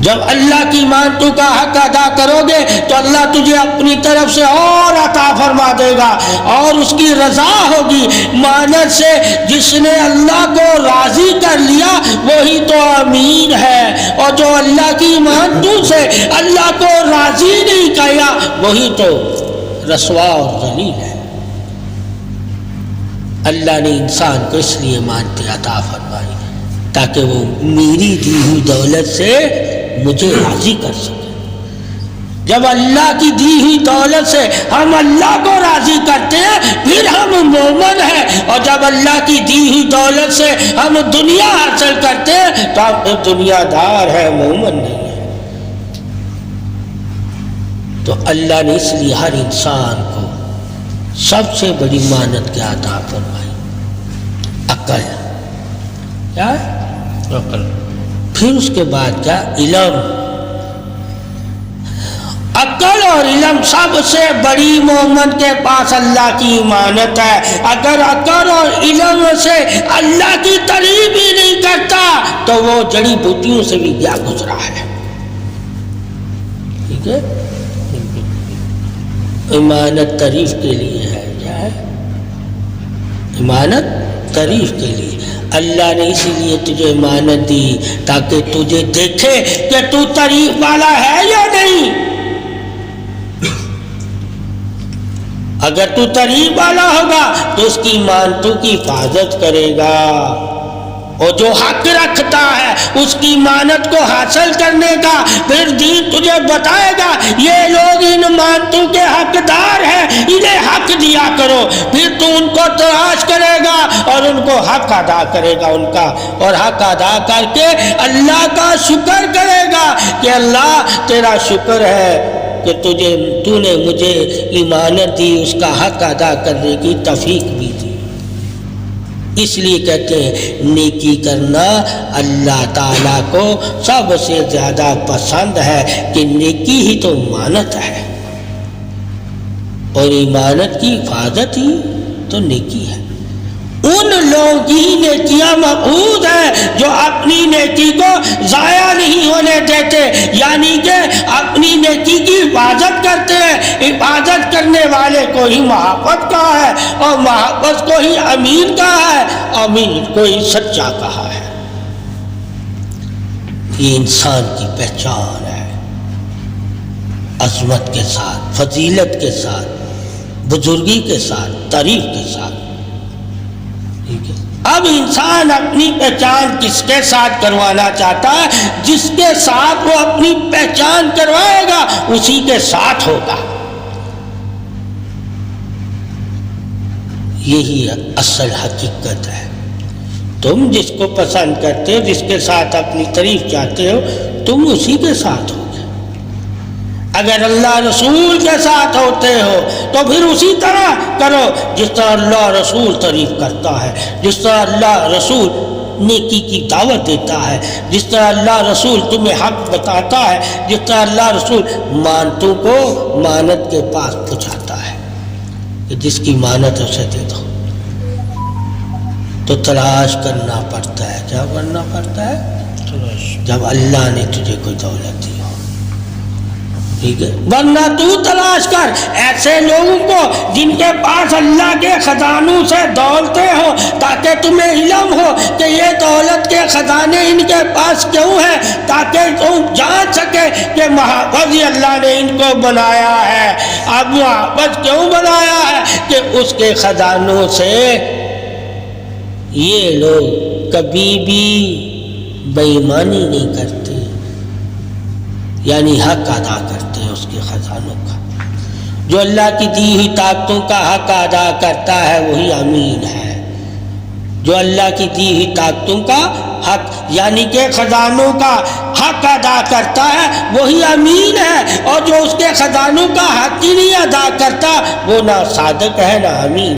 جب اللہ کی مانتوں کا حق ادا کرو گے تو اللہ تجھے اپنی طرف سے اور عطا فرما دے گا اور اس کی رضا ہوگی۔ مانت سے جس نے اللہ کو راضی کر لیا وہی تو امین ہے، اور جو اللہ کی مانتوں سے اللہ کو راضی نہیں کیا وہی تو رسوا اور ذلیل ہے۔ اللہ نے انسان کو اس لیے مانتے عطا فرمائی تاکہ وہ میری دی ہوئی دولت سے مجھے راضی کر سکے۔ جب اللہ کی دی ہوئی دولت سے ہم اللہ کو راضی کرتے ہیں پھر ہم مومن ہیں، اور جب اللہ کی دی ہوئی دولت سے ہم دنیا حاصل کرتے ہیں تو ہم دنیا دار ہیں، مومن نہیں ہیں۔ تو اللہ نے اس لیے ہر انسان کو سب سے بڑی مانت کیا عطا فرمائی؟ عقل۔ کیا ہے؟ عقل۔ پھر اس کے بعد کیا؟ علم۔ عقل اور علم سب سے بڑی مومن کے پاس اللہ کی امانت ہے۔ اگر عقل اور علم سے اللہ کی تعریف ہی نہیں کرتا تو وہ جڑی بوٹیوں سے بھی کیا گزرا ہے۔ ٹھیک ہے؟ امانت تعریف کے لیے ہے۔ کیا ہے؟ امانت تعریف کے لیے۔ اللہ نے اسی لیے تجھے امانت دی تاکہ تجھے دیکھے کہ تو تعریف والا ہے یا نہیں۔ اگر تو تعریف والا ہوگا تو اس کی مانتوں کی حفاظت کرے گا، اور جو حق رکھتا ہے اس کی مانت کو حاصل کرنے کا پھر دین تجھے بتائے گا یہ لوگ ان مانتوں کے حقدار ہیں، انہیں حق دیا کرو۔ پھر تو ان کو تلاش کرے گا اور ان کو حق ادا کرے گا ان کا، اور حق ادا کر کے اللہ کا شکر کرے گا کہ اللہ تیرا شکر ہے کہ تو نے مجھے امانت دی، اس کا حق ادا کرنے کی توفیق بھی دی۔ اس لیے کہتے ہیں نیکی کرنا اللہ تعالیٰ کو سب سے زیادہ پسند ہے کہ نیکی ہی تو امانت ہے، اور امانت کی حفاظت ہی تو نیکی ہے۔ ان لوگوں کی نیکیاں مقبول ہیں جو اپنی نیکی کو ضائع نہیں ہونے دیتے، یعنی کہ اپنی نیکی کی حفاظت کرتے ہیں۔ حفاظت کرنے والے کو ہی محافظ کہا ہے، اور محافظ کو ہی امین کہا ہے، امین کو ہی سچا کہا ہے۔ یہ انسان کی پہچان ہے، عظمت کے ساتھ، فضیلت کے ساتھ، بزرگی کے ساتھ، تعریف کے ساتھ۔ اب انسان اپنی پہچان کس کے ساتھ کروانا چاہتا ہے؟ جس کے ساتھ وہ اپنی پہچان کروائے گا اسی کے ساتھ ہوگا۔ یہی اصل حقیقت ہے۔ تم جس کو پسند کرتے ہو، جس کے ساتھ اپنی تعریف چاہتے ہو، تم اسی کے ساتھ ہو۔ اگر اللہ رسول کے ساتھ ہوتے ہو تو پھر اسی طرح کرو جس طرح اللہ رسول تعریف کرتا ہے، جس طرح اللہ رسول نیکی کی دعوت دیتا ہے، جس طرح اللہ رسول تمہیں حق بتاتا ہے، جس طرح اللہ رسول مانتوں کو مانت کے پاس پہنچاتا ہے کہ جس کی مانت ہے اسے دے دو۔ تو تلاش کرنا پڑتا ہے۔ کیا کرنا پڑتا ہے؟ جب اللہ نے تجھے کوئی دولت دی، ٹھیک ہے، ورنہ تو تلاش کر ایسے لوگوں کو جن کے پاس اللہ کے خزانوں سے دولتیں ہوں، تاکہ تمہیں علم ہو کہ یہ دولت کے خزانے ان کے پاس کیوں ہیں، تاکہ تم جان سکے کہ محافظ اللہ نے ان کو بنایا ہے۔ اب محافظ کیوں بنایا ہے؟ کہ اس کے خزانوں سے یہ لوگ کبھی بھی بے ایمانی نہیں کرتے، یعنی حق ادا کرتے ہیں اس کے خزانوں کا۔ جو اللہ کی دی ہوئی طاقتوں کا حق ادا کرتا ہے وہی امین ہے۔ جو اللہ کی دی ہوئی طاقتوں کا حق یعنی کہ خزانوں کا حق ادا کرتا ہے وہی امین ہے، اور جو اس کے خزانوں کا حق ہی نہیں ادا کرتا وہ نہ صادق ہے نہ امین۔